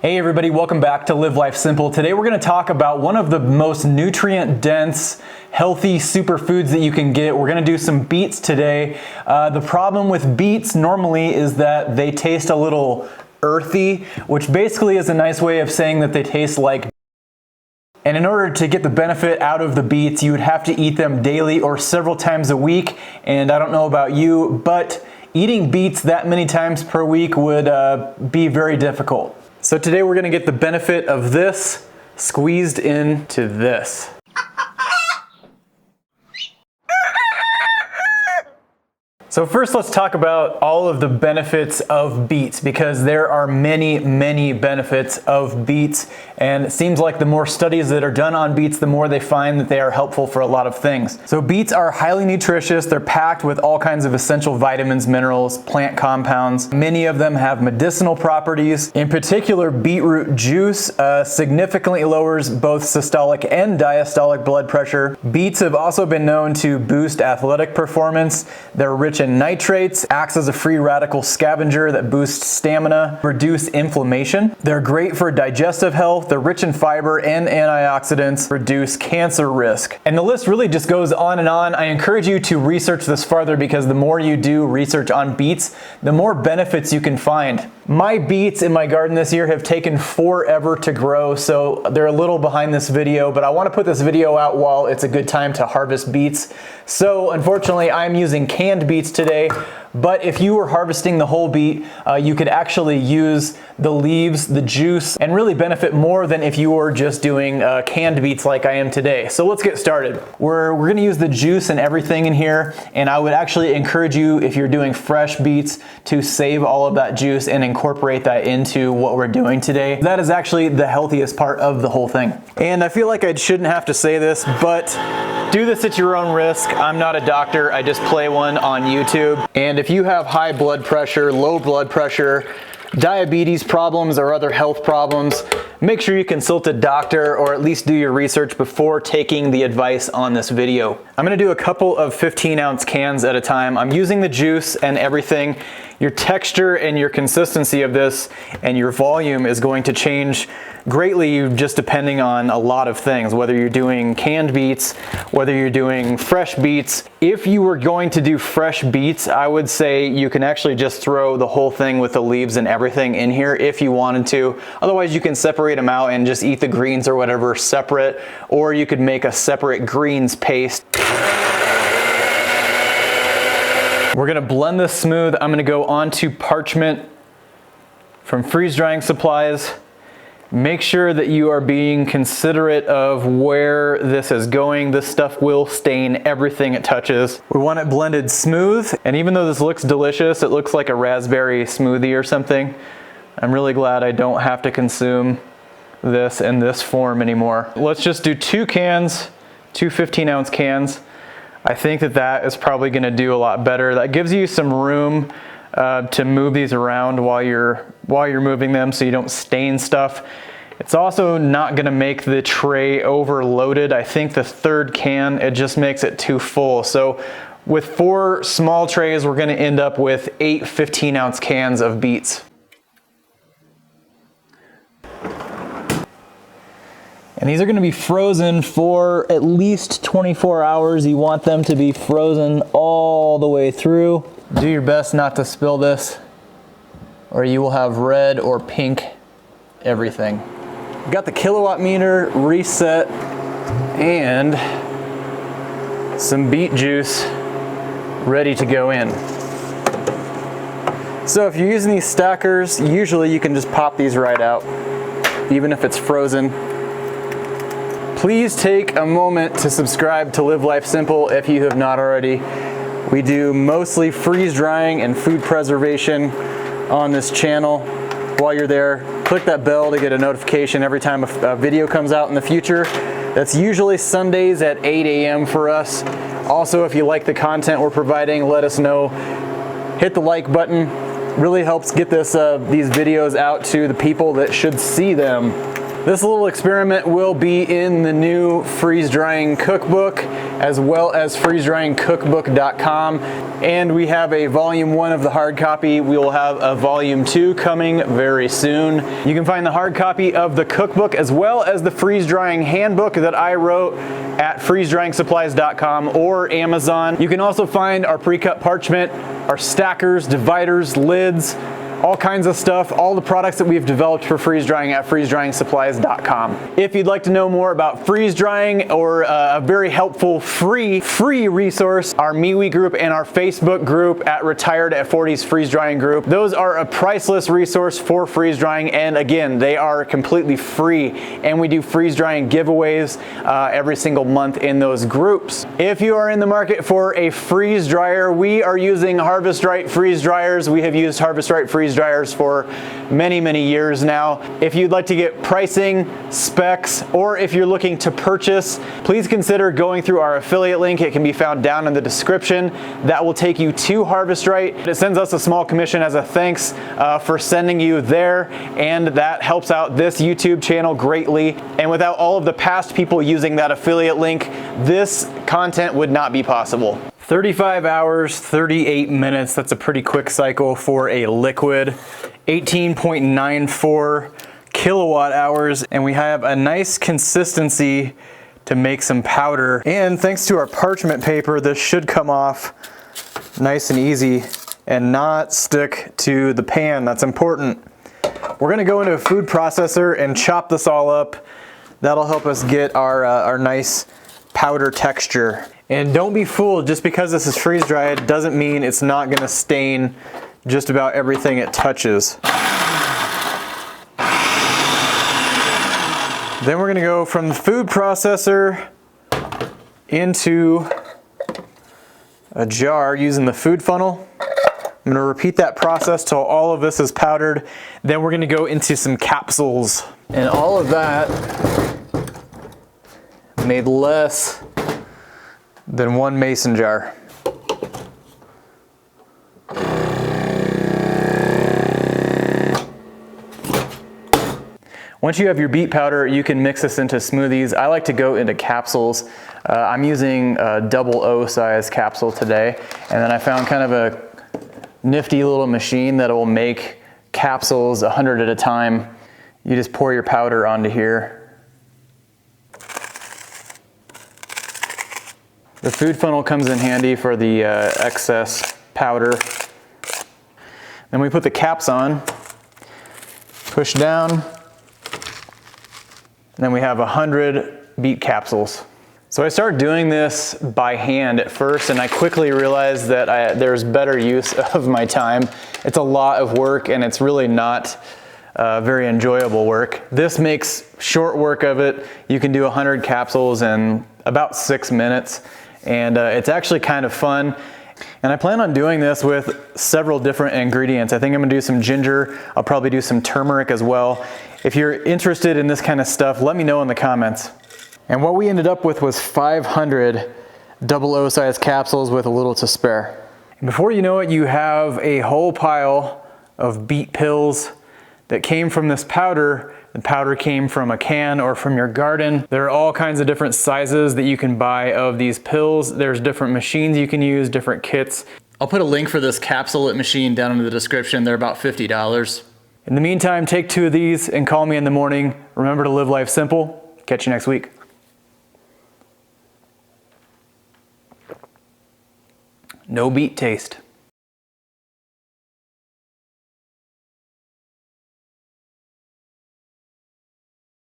Hey everybody, welcome back to Live Life Simple. Today we're going to talk about one of the most nutrient-dense, healthy superfoods that you can get. We're going to do some beets today. The problem with beets normally is that they taste a little earthy, which basically is a nice way of saying that they taste like. And in order to get the benefit out of the beets, you would have to eat them daily or several times a week. And I don't know about you, but eating beets that many times per week would be very difficult. So today we're going to get the benefit of this squeezed into this. So first let's talk about all of the benefits of beets, because there are many benefits of beets, and it seems like the more studies that are done on beets, the more they find that they are helpful for a lot of things. So beets are highly nutritious. They're packed with all kinds of essential vitamins, minerals, plant compounds. Many of them have medicinal properties. In particular, beetroot juice significantly lowers both systolic and diastolic blood pressure. Beets have also been known to boost athletic performance. They're rich in nitrates, acts as a free radical scavenger that boosts stamina, reduce inflammation. They're great for digestive health. They're rich in fiber and antioxidants, reduce cancer risk. And the list really just goes on and on. I encourage you to research this farther, because the more you do research on beets, the more benefits you can find. My beets in my garden this year have taken forever to grow, so they're a little behind this video, but I want to put this video out while it's a good time to harvest beets. So unfortunately, I'm using canned beets today, but if you were harvesting the whole beet, you could actually use the leaves, the juice, and really benefit more than if you were just doing canned beets like I am today. So let's get started. We're going to use the juice and everything in here, and I would actually encourage you, if you're doing fresh beets, to save all of that juice and incorporate that into what we're doing today. That is actually the healthiest part of the whole thing. And I feel like I shouldn't have to say this, but do this at your own risk. I'm not a doctor, I just play one on YouTube. And if you have high blood pressure, low blood pressure, diabetes problems, or other health problems, make sure you consult a doctor, or at least do your research before taking the advice on this video. I'm gonna do a couple of 15-ounce cans at a time. I'm using the juice and everything. Your texture and your consistency of this and your volume is going to change greatly just depending on a lot of things, whether you're doing canned beets, whether you're doing fresh beets. If you were going to do fresh beets, I would say you can actually just throw the whole thing with the leaves and everything in here if you wanted to. Otherwise, you can separate them out and just eat the greens or whatever separate, or you could make a separate greens paste. We're gonna blend this smooth. I'm gonna go onto parchment from freeze drying supplies. Make sure that you are being considerate of where this is going. This stuff will stain everything it touches. We want it blended smooth, and even though this looks delicious, it looks like a raspberry smoothie or something, I'm really glad I don't have to consume this in this form anymore. Let's just do 2 cans, 2 15-ounce cans. I think that is probably gonna do a lot better. That gives you some room to move these around while you're moving them, so you don't stain stuff. It's also not gonna make the tray overloaded. I think the 3rd can, it just makes it too full. So with 4 small trays, we're gonna end up with 8 15-ounce cans of beets. And these are gonna be frozen for at least 24 hours. You want them to be frozen all the way through. Do your best not to spill this, or you will have red or pink everything. Got the kilowatt meter reset and some beet juice ready to go in. So if you're using these stackers, usually you can just pop these right out, even if it's frozen. Please take a moment to subscribe to Live Life Simple if you have not already. We do mostly freeze drying and food preservation on this channel. While you're there, click that bell to get a notification every time a video comes out in the future. That's usually Sundays at 8 a.m. for us. Also, if you like the content we're providing, let us know. Hit the like button. Really helps get these videos out to the people that should see them. This little experiment will be in the new freeze drying cookbook, as well as freezedryingcookbook.com. And we have a volume 1 of the hard copy. We will have a volume 2 coming very soon. You can find the hard copy of the cookbook as well as the freeze drying handbook that I wrote at freezedryingsupplies.com or Amazon. You can also find our pre-cut parchment, our stackers, dividers, lids, all kinds of stuff, all the products that we've developed for freeze drying at freezedryingsupplies.com. If you'd like to know more about freeze drying or a very helpful free resource, our MeWe group and our Facebook group at Retired at 40s Freeze Drying Group, those are a priceless resource for freeze drying, and again, they are completely free, and we do freeze drying giveaways every single month in those groups. If you are in the market for a freeze dryer, we are using Harvest Right freeze dryers. We have used Harvest Right freeze dryers for many years now. If you'd like to get pricing, specs, or if you're looking to purchase, please consider going through our affiliate link. It can be found down in the description. That will take you to Harvest Right. It sends us a small commission as a thanks for sending you there, and that helps out this YouTube channel greatly. And without all of the past people using that affiliate link, this content would not be possible. 35 hours, 38 minutes, that's a pretty quick cycle for a liquid. 18.94 kilowatt hours, and we have a nice consistency to make some powder. And thanks to our parchment paper, this should come off nice and easy and not stick to the pan. That's important. We're gonna go into a food processor and chop this all up. That'll help us get our nice powder texture. And don't be fooled, just because this is freeze dried doesn't mean it's not gonna stain just about everything it touches. Then we're gonna go from the food processor into a jar using the food funnel. I'm gonna repeat that process till all of this is powdered. Then we're gonna go into some capsules. And all of that made less than 1 mason jar. Once you have your beet powder, you can mix this into smoothies. I like to go into capsules. I'm using a 00 size capsule today, and then I found kind of a nifty little machine that will make capsules 100 at a time. You just pour your powder onto here. The food funnel comes in handy for the excess powder. Then we put the caps on, push down, and then we have 100 beet capsules. So I started doing this by hand at first, and I quickly realized that there's better use of my time. It's a lot of work, and it's really not very enjoyable work. This makes short work of it. You can do 100 capsules in about 6 minutes. And it's actually kind of fun. And I plan on doing this with several different ingredients. I think I'm gonna do some ginger. I'll probably do some turmeric as well. If you're interested in this kind of stuff, let me know in the comments. And what we ended up with was 500 00 size capsules with a little to spare. And before you know it, you have a whole pile of beet pills that came from this powder. The powder came from a can or from your garden. There are all kinds of different sizes that you can buy of these pills. There's different machines you can use, different kits. I'll put a link for this capsule machine down in the description. They're about $50. In the meantime, take 2 of these and call me in the morning. Remember to live life simple. Catch you next week. No beet taste.